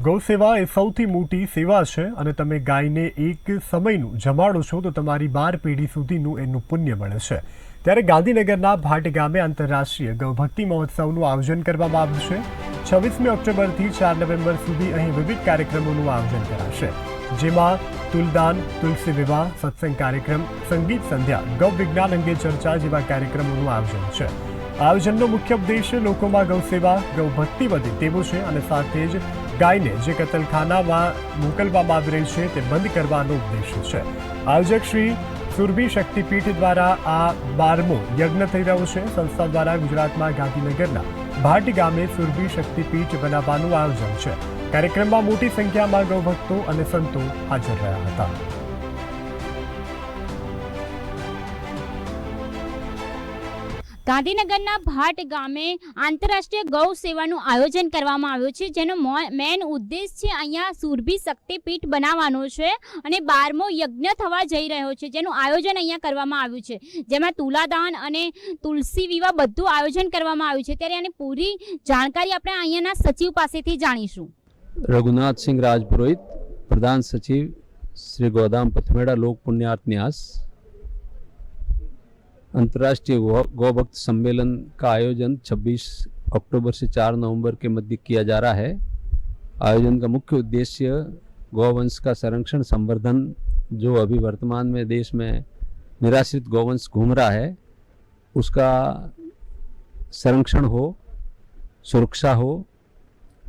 ગૌ સેવા એ સૌથી મોટી સેવા છે અને તમે ગાયને એક સમયનું જમાડો છો તો તમારી 12 પેઢી સુધીનું એનું પુણ્ય મળે છે। ત્યારે ગાંધીનગરના ભાટ ગામે આંતરરાષ્ટ્રીય ગૌભક્તિ મહોત્સવનું આયોજન કરવામાં આવ્યું છે। 26મી ઓક્ટોબરથી 4 નવેમ્બર સુધી અહીં વિવિધ કાર્યક્રમોનું આયોજન કરાશે, જેમાં તુલદાન, તુલસી વિવાહ, સત્સંગ કાર્યક્રમ, સંગીત સંધ્યા, ગૌ વિજ્ઞાન અંગે ચર્ચા જેવા કાર્યક્રમોનું આયોજન છે। આયોજનનો મુખ્ય ઉદ્દેશ્ય લોકોમાં ગૌ સેવા, ગૌ ભક્તિ વધે તેવો છે અને સાથે જ ગાયને જે કતલખાનામાં મોકલવામાં આવી રહી છે તે બંધ કરવાનો ઉદ્દેશ્ય છે। આયોજક શ્રી સુરભી શક્તિપીઠ દ્વારા આ 12મો યજ્ઞ થઈ રહ્યો છે। સંસ્થા દ્વારા ગુજરાતમાં ગાંધીનગરના ભાટ ગામે સુરભી શક્તિપીઠ બનાવવાનું આયોજન છે। કાર્યક્રમમાં મોટી સંખ્યામાં ગૌભક્તો અને સંતો હાજર રહ્યા હતા। ગાંધીનગરના ભાટ ગામે આંતરરાષ્ટ્રીય ગૌ સેવાનું આયોજન કરવામાં આવ્યું છે, જેનો મેન ઉદ્દેશ છે અહીંયા સુરભી શક્તિપીઠ બનાવવાનો છે અને 12મો યજ્ઞ થવા જઈ રહ્યો છે, જેનું આયોજન અહીંયા કરવામાં આવ્યું છે, જેમાં તુલાદાન અને તુલસી વિવાહ બધું આયોજન કરવામાં આવ્યું છે। ત્યારે આની પૂરી જાણકારી આપણે અહીંયાના સચિવ પાસેથી જાણીશું। रघुनाथ सिंह राजपुरोहित, प्रधान सचिव, श्री गोदाम पथमेड़ा लोक पुण्यार्थ न्यास। अंतर्राष्ट्रीय गौभक्त सम्मेलन का आयोजन 26 अक्टूबर से 4 नवंबर के मध्य किया जा रहा है। आयोजन का मुख्य उद्देश्य गौवंश का संरक्षण संवर्धन, जो अभी वर्तमान में देश में निराश्रित गौवंश घूम रहा है, उसका संरक्षण हो, सुरक्षा हो,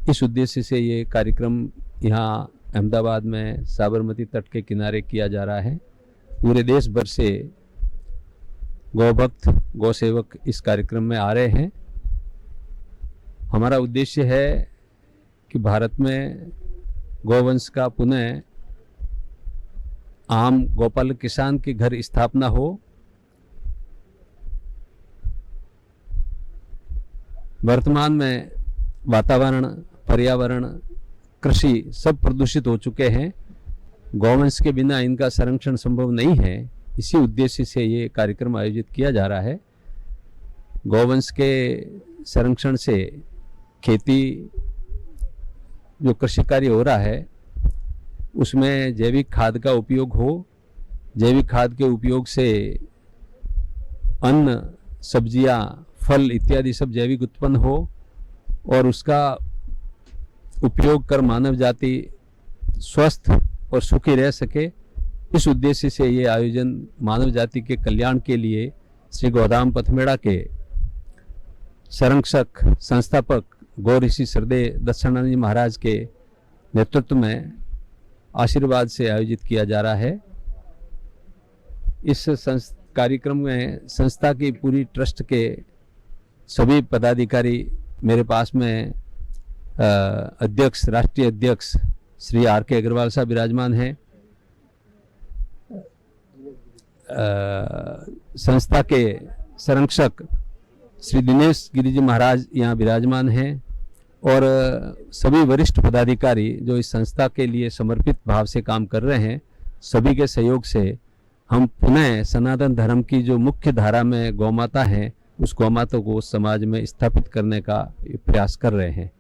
इस उद्देश्य से ये कार्यक्रम यहाँ अहमदाबाद में साबरमती तट के किनारे किया जा रहा है। पूरे देश भर से गौभक्त, गौसेवक इस कार्यक्रम में आ रहे हैं। हमारा उद्देश्य है कि भारत में गौवंश का पुनः आम गौपालक किसान के घर स्थापना हो। वर्तमान में वातावरण, पर्यावरण, कृषि सब प्रदूषित हो चुके हैं। गौवंश के बिना इनका संरक्षण संभव नहीं है। इसी उद्देश्य से ये कार्यक्रम आयोजित किया जा रहा है। गौवंश के संरक्षण से खेती, जो कृषि कार्य हो रहा है, उसमें जैविक खाद का उपयोग हो। जैविक खाद के उपयोग से अन्न, सब्जियां, फल इत्यादि सब जैविक उत्पन्न हो और उसका उपयोग कर मानव जाति स्वस्थ और सुखी रह सके। इस उद्देश्य से ये आयोजन मानव जाति के कल्याण के लिए श्री गोदाम पथमेड़ा के संरक्षक, संस्थापक गौ ऋषि श्रद्धेय दत्तानंद जी महाराज के नेतृत्व में आशीर्वाद से आयोजित किया जा रहा है। इस कार्यक्रम में संस्था की पूरी ट्रस्ट के सभी पदाधिकारी मेरे पास में अध्यक्ष, राष्ट्रीय अध्यक्ष श्री R.K. अग्रवाल साहब विराजमान हैं। संस्था के संरक्षक श्री दिनेश गिरी जी महाराज यहाँ विराजमान हैं और सभी वरिष्ठ पदाधिकारी जो इस संस्था के लिए समर्पित भाव से काम कर रहे हैं, सभी के सहयोग से हम पुनः सनातन धर्म की जो मुख्य धारा में गौमाता है, उस गौमाता को समाज में स्थापित करने का प्रयास कर रहे हैं।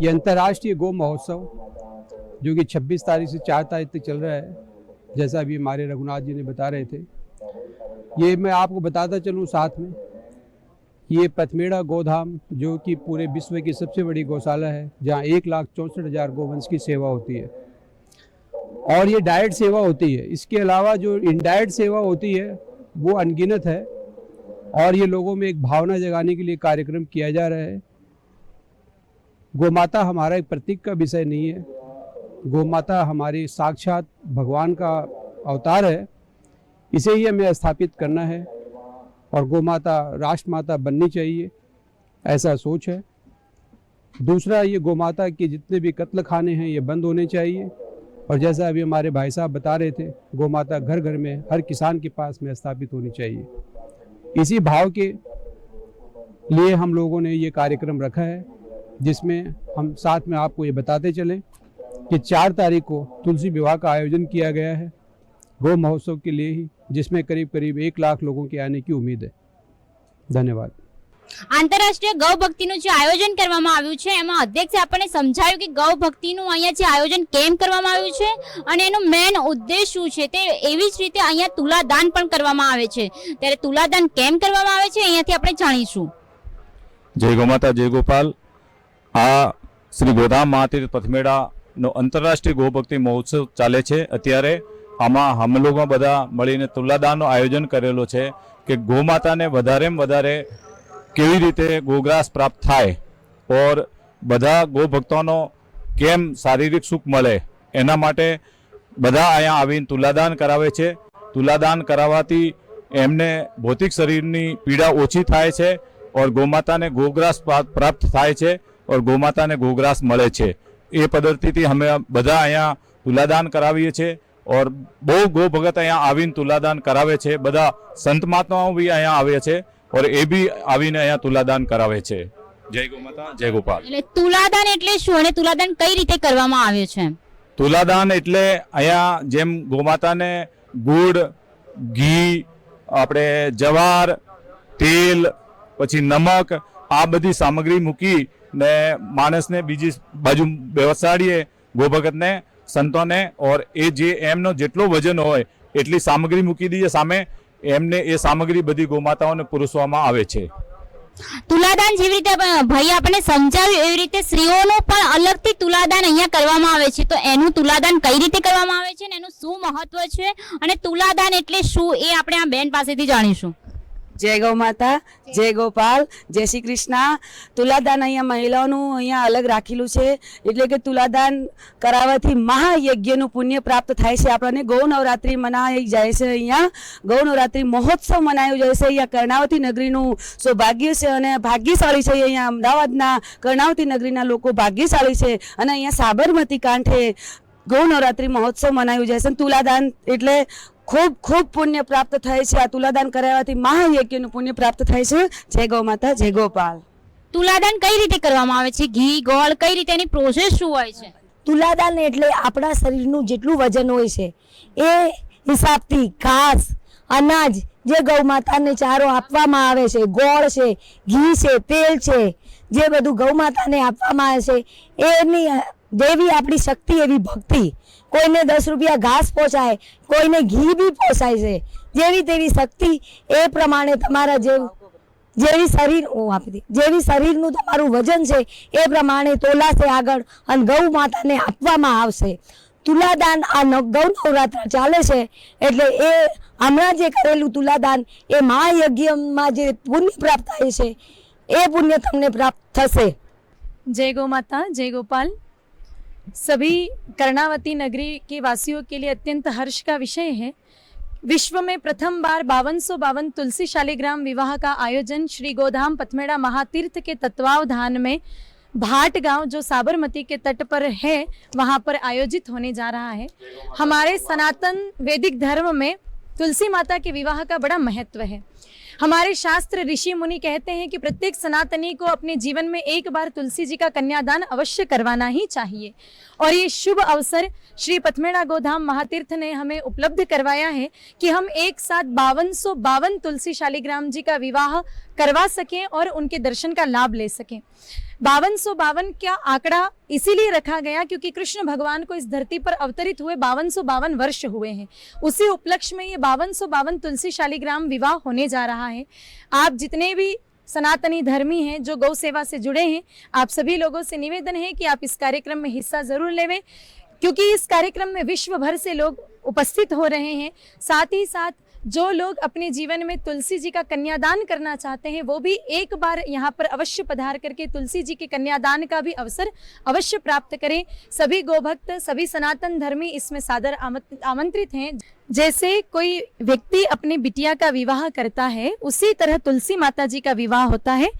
ये अंतर्राष्ट्रीय गौ महोत्सव जो कि 26 तारीख से 4 तारीख तक चल रहा है, जैसा अभी हमारे रघुनाथ जी ने बता रहे थे। ये मैं आपको बताता चलूँ साथ में, ये पथमेड़ा गोधाम जो कि पूरे विश्व की सबसे बड़ी गौशाला है, जहाँ 1,64,000 गोवंश की सेवा होती है और ये डायरेक्ट सेवा होती है। इसके अलावा जो इनडायरेक्ट सेवा होती है वो अनगिनत है और ये लोगों में एक भावना जगाने के लिए कार्यक्रम किया जा रहा है। गोमाता हमारा एक प्रतीक का विषय नहीं है, गोमाता हमारी साक्षात भगवान का अवतार है। इसे ही हमें स्थापित करना है और गोमाता राष्ट्रमाता बननी चाहिए, ऐसा सोच है। दूसरा, ये गोमाता के जितने भी कत्ल खाने हैं ये बंद होने चाहिए और जैसा अभी हमारे भाई साहब बता रहे थे, गोमाता घर घर में हर किसान के पास में स्थापित होनी चाहिए। इसी भाव के लिए हम लोगों ने ये कार्यक्रम रखा है, जिसमें हम साथ में आपको ये बताते चलें कि 4 तारीख को तुलसी विवाह का आयोजन किया गया है गौ महोत्सव के लिए ही, जिसमें करीब 1 लाख लोगों के आने की उम्मीद है। धन्यवाद। આંતરરાષ્ટ્રીય ગૌ ભક્તિનું જે આયોજન કરવામાં આવ્યું છે એમાં અધ્યક્ષે આપણને સમજાવ્યું કે ગૌ ભક્તિનું અહીંયા જે આયોજન કેમ કરવામાં આવ્યું છે અને એનો મેન ઉદ્દેશ શું છે. તે એવી જ રીતે અહીંયા તુલાદાન પણ કરવામાં આવે છે. ત્યારે તુલાદાન કેમ કરવામાં આવે છે અહીંયાથી આપણે જાણીશું. જય ગૌમાતા જય ગોપાલ. આ શ્રી ગોધામ મહાતીર્થ પથમેળાનો આંતરરાષ્ટ્રીય ગૌભક્તિ મહોત્સવ ચાલે છે. અત્યારે આમાં હમ લોકો બધા મળીને તુલાદાનનું આયોજન કરેલો છે કે ગૌમાતાને વધારેમાં વધારે કેવી રીતે ગોગ્રાસ પ્રાપ્ત થાય ઓર બધા ગૌભક્તોનો કેમ શારીરિક સુખ મળે એના માટે બધા અહીંયા આવીને તુલાદાન કરાવે છે. તુલાદાન કરાવવાથી એમને ભૌતિક શરીરની પીડા ઓછી થાય છે और ગૌમાતાને ગોગ્રાસ પ્રાપ્ત થાય છે और ગૌમાતાને ગોગ્રાસ મળે છે. એ પદ્ધતિથી અમે બધા અહીંયા તુલાદાન કરાવીએ છીએ और બહુ ગૌ ભગત અહીંયા આવીને તુલાદાન કરાવે છે. બધા સંત મહાત્માઓ બી અહીંયા આવે છે और એ બી આવીને અહીંયા તુલાદાન કરાવે છે. જય ગૌમાતા જય ગોપાલ. એટલે તુલાદાન એટલે શું અને તુલાદાન કઈ રીતે કરવામાં આવે છે? તુલાદાન એટલે અહીંયા જેમ ગૌમાતાને ગુડ, ઘી, આપણે જવાર, તેલ, પછી નમક આ બધી સામગ્રી મૂકી ને માણસને બીજી બાજુ બેસાડીએ ગોભગતને સંતોને और એ જે એમનો જેટલો વજન હોય એટલી સામગ્રી મૂકી દઈએ સામે. એમને એ સામગ્રી બધી ગૌમાતાઓને પુરુષવામાં આવે છે. તુલાદાન જેવી રીતે ભાઈ આપણે સમજાવ્યું એવી રીતે સ્ત્રીઓનું પણ અલગથી તુલાદાન અહીંયા કરવામાં આવે છે. તો એનું તુલાદાન કઈ રીતે કરવામાં આવે છે ને એનું શું મહત્વ છે અને તુલાદાન એટલે શું એ આપણે આ બેન પાસેથી જાણીશું. જય ગૌ માતા જય ગોપાલ જય શ્રી કૃષ્ણ. તુલાદાન અહીંયા મહિલાઓનું અહીંયા અલગ રાખેલું છે એટલે કે તુલાદાન કરાવવાથી મહાયજ્ઞનું પુણ્ય પ્રાપ્ત થાય છે. આપણને ગૌ નવરાત્રિ મનાઈ જાય છે. અહીંયા ગૌ નવરાત્રિ મહોત્સવ મનાયો જાય છે. અહીંયા કર્ણાવતી નગરીનું સૌભાગ્ય છે અને ભાગ્યશાળી છે. અહીંયા અમદાવાદના કર્ણાવતી નગરીના લોકો ભાગ્યશાળી છે અને અહીંયા સાબરમતી કાંઠે ગૌ નવરાત્રિ મહોત્સવ મનાયું જાય છે. તુલાદાન એટલે ખૂબ ખૂબ પુણ્ય પ્રાપ્ત થાય છે. આ તુલાદાન કરાવવાથી મહાયજ્ઞનું પુણ્ય પ્રાપ્ત થાય છે. જય ગૌ માતા જય ગોપાલ. તુલાદાન કઈ રીતે કરવામાં આવે છે? ઘી, ગોળ, કઈ રીતે એની પ્રોસેસ શું હોય છે? તુલાદાન એટલે આપણા શરીરનું જેટલું વજન હોય છે એ હિસાબથી ઘાસ, અનાજ જે ગૌ માતાને ચારો આપવામાં આવે છે, ગોળ છે, ઘી છે, તેલ છે, જે બધું ગૌ માતાને આપવામાં આવે છે એની જેવી આપણી શક્તિ એવી ભક્તિ. કોઈને 10 રૂપિયા ઘાસ પહોંચાય, કોઈને ઘી બી પહોંચાય છે. જેવી તેવી શક્તિ એ પ્રમાણે તમારા જેવી શરીરનું તમારું વજન છે એ પ્રમાણે તોલાશે આગળ અને ગૌ માતાને આપવામાં આવશે. તુલાદાન આ ગૌ નવરાત્ર ચાલે છે એટલે એ હમણાં જે કરેલું તુલાદાન એ મહાયજ્ઞમાં જે પુણ્ય પ્રાપ્ત થાય છે એ પુણ્ય તમને પ્રાપ્ત થશે. जय गौ माता जय गोपाल. सभी कर्णावती नगरी के वासियों के लिए अत्यंत हर्ष का विषय है. विश्व में प्रथम बार 5252 तुलसी शालिग्राम विवाह का आयोजन श्री गोधाम पथमेड़ा महातीर्थ के तत्वावधान में भाट गांव जो साबरमती के तट पर है वहां पर आयोजित होने जा रहा है. हमारे सनातन वैदिक धर्म में तुलसी माता के विवाह का बड़ा महत्व है. हमारे शास्त्र ऋषि मुनि कहते हैं कि प्रत्येक सनातनी को अपने जीवन में एक बार तुलसी जी का कन्यादान अवश्य करवाना ही चाहिए. और ये शुभ अवसर श्री पथमेड़ा गोधाम महातीर्थ ने हमें उपलब्ध करवाया है कि हम एक साथ 5252 तुलसी शालिग्राम जी का विवाह करवा सकें और उनके दर्शन का लाभ ले सकें. 5252 का आंकड़ा इसीलिए रखा गया क्योंकि कृष्ण भगवान को इस धरती पर अवतरित हुए 5252 वर्ष हुए हैं. उसी उपलक्ष्य में ये 5252 तुलसी शालिग्राम विवाह होने जा रहा है. आप जितने भी सनातनी धर्मी हैं जो गौ सेवा से जुड़े हैं, आप सभी लोगों से निवेदन है कि आप इस कार्यक्रम में हिस्सा जरूर लेवें क्योंकि इस कार्यक्रम में विश्व भर से लोग उपस्थित हो रहे हैं. साथ ही साथ जो लोग अपने जीवन में तुलसी जी का कन्यादान करना चाहते हैं वो भी एक बार यहाँ पर अवश्य पधार करके तुलसी जी के कन्यादान का भी अवसर अवश्य प्राप्त करें. सभी गोभक्त, सभी सनातन धर्मी इसमें सादर आमंत्रित हैं. जैसे कोई व्यक्ति अपनी बिटिया का विवाह करता है उसी तरह तुलसी माता जी का विवाह होता है.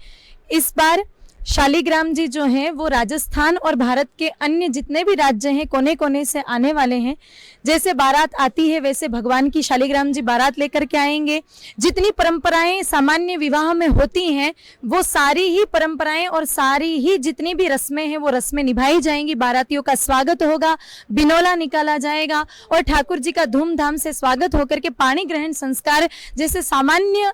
इस बार शालिग्राम जी जो हैं वो राजस्थान और भारत के अन्य जितने भी राज्य हैं कोने कोने से आने वाले हैं। जैसे बारात आती है वैसे भगवान की शालिग्राम जी बारात लेकर के आएंगे। जितनी परंपराएं सामान्य विवाह में होती हैं वो सारी ही परंपराएं और सारी ही जितनी भी रस्में हैं वो रस्में निभाई जाएंगी। बारातियों का स्वागत होगा, बिनोला निकाला जाएगा और ठाकुर जी का धूमधाम से स्वागत होकर के पाणी ग्रहण संस्कार जैसे सामान्य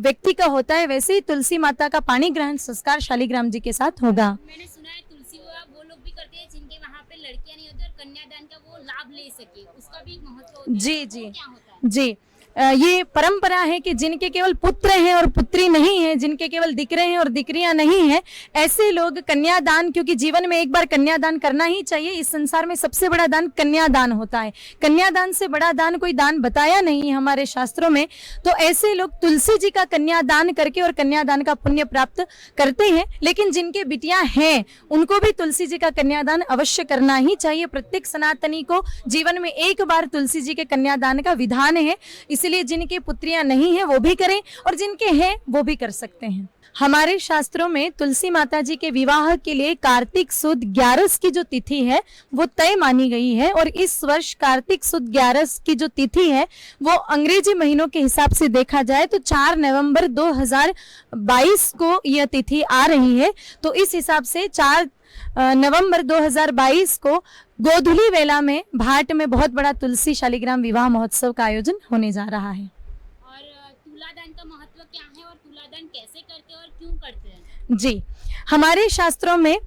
व्यक्ति का होता है वैसे ही तुलसी माता का पाणी ग्रहण संस्कार शालिग्राम जी के साथ होगा। मैंने सुना है तुलसी विवाह वो लोग भी करते हैं जिनके वहाँ पे लड़कियां नहीं होती और कन्यादान का वो लाभ ले सके, उसका भी महत्व होता है। जी वो जी क्या होता है? जी ये परंपरा है कि जिनके केवल पुत्र हैं और पुत्री नहीं है, जिनके केवल दिकरे हैं और दिकरियां नहीं है, ऐसे लोग कन्यादान, क्योंकि जीवन में एक बार कन्यादान करना ही चाहिए। इस संसार में सबसे बड़ा दान कन्यादान होता है। कन्यादान से बड़ा दान कोई दान बताया नहीं है हमारे शास्त्रों में। तो ऐसे लोग तुलसी जी का कन्यादान करके और कन्यादान का पुण्य प्राप्त करते हैं। लेकिन जिनके बिटियां हैं उनको भी तुलसी जी का कन्यादान अवश्य करना ही चाहिए। प्रत्येक सनातनी को जीवन में एक बार तुलसी जी के कन्यादान का विधान है। इसलिए जिनकी पुत्रियां नहीं है वो भी करें और जिनके हैं वो भी कर सकते हैं। हमारे शास्त्रों में तुलसी माता जी के विवाह के लिए कार्तिक सुद 11 की जो तिथि है वो तय मानी गई है। और इस वर्ष कार्तिक सुद 11 की जो तिथि है वो अंग्रेजी महीनों के हिसाब से देखा जाए तो 4 नवंबर 2022 को यह तिथि आ रही है। तो इस हिसाब से 4 नवंबर 2022 को गोधुली वेला में भाट में बहुत बड़ा तुलसी शालिग्राम विवाह महोत्सव का आयोजन होने जा रहा है। और तुलादान का महत्व क्या है और तुलादान कैसे करते हैं और क्यों करते हैं? जी, हमारे शास्त्रों में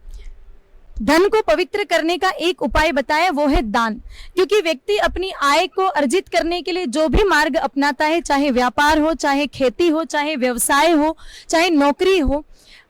धन को पवित्र करने का एक उपाय बताया वो है दान। क्योंकि व्यक्ति अपनी आय को अर्जित करने के लिए जो भी मार्ग अपनाता है, चाहे व्यापार हो, चाहे खेती हो, चाहे व्यवसाय हो, चाहे नौकरी हो,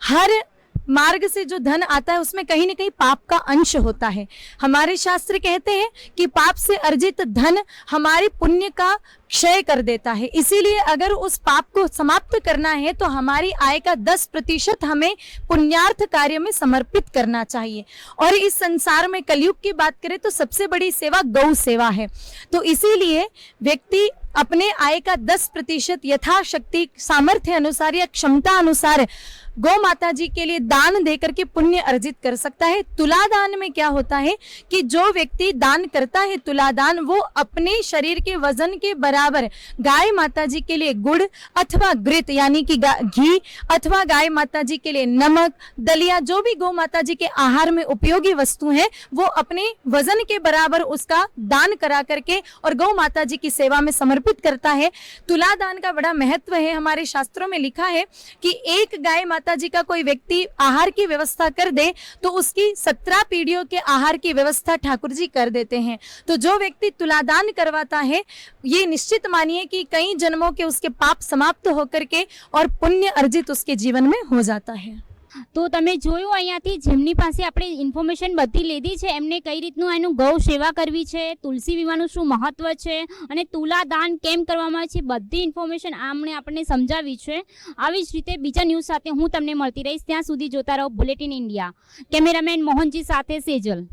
हर मार्ग से जो धन आता है उसमें कहीं ना कहीं पाप का अंश होता है। हमारे शास्त्र कहते हैं कि पाप से अर्जित धन हमारे पुण्य का क्षय कर देता है। इसीलिए अगर उस पाप को समाप्त करना है तो हमारी आय का 10% हमें पुण्यार्थ कार्य में समर्पित करना चाहिए। और इस संसार में कलयुग की बात करें तो सबसे बड़ी सेवा गौ सेवा है। तो इसीलिए व्यक्ति अपने आय का 10% यथाशक्ति सामर्थ्य अनुसार या क्षमता अनुसार गौ माता जी के लिए दान देकर के पुण्य अर्जित कर सकता है। तुलादान में क्या होता है कि जो व्यक्ति दान करता है तुलादान, वो अपने शरीर के वजन के बराबर गाय माता जी के लिए गुड़ अथवा घृत यानी कि घी अथवा गाय माता जी के लिए नमक, दलिया, जो भी गौ माता जी के आहार में उपयोगी वस्तु है वो अपने वजन के बराबर उसका दान करा करके और गौ माता जी की सेवा में समर्पित करता है। तुलादान का बड़ा महत्व है। हमारे शास्त्रों में लिखा है कि एक गाय माता जी का कोई व्यक्ति आहार की व्यवस्था कर दे तो उसकी 17 पीढ़ियों के आहार की व्यवस्था ठाकुर जी कर देते हैं। तो जो व्यक्ति तुलादान करवाता है ये निश्चित मानिए कि कई जन्मों के उसके पाप समाप्त होकर के और पुण्य अर्जित उसके जीवन में हो जाता है। તો તમે જોયું અહીંયાથી જેમની પાસે આપણે ઇન્ફોર્મેશન બધી લીધી છે એમને કઈ રીતનું એનું ગૌ સેવા કરવી છે, તુલસી વિવાહનું શું મહત્વ છે અને તુલાદાન કેમ કરવામાં આવે છે, બધી ઇન્ફોર્મેશન આમણે આપણને સમજાવી છે। આવી જ રીતે બીજા ન્યૂઝ સાથે હું તમને મળતી રહીશ। ત્યાં સુધી જોતા રહો બુલેટિન ઇન્ડિયા। કેમેરામેન મોહનજી સાથે સેજલ।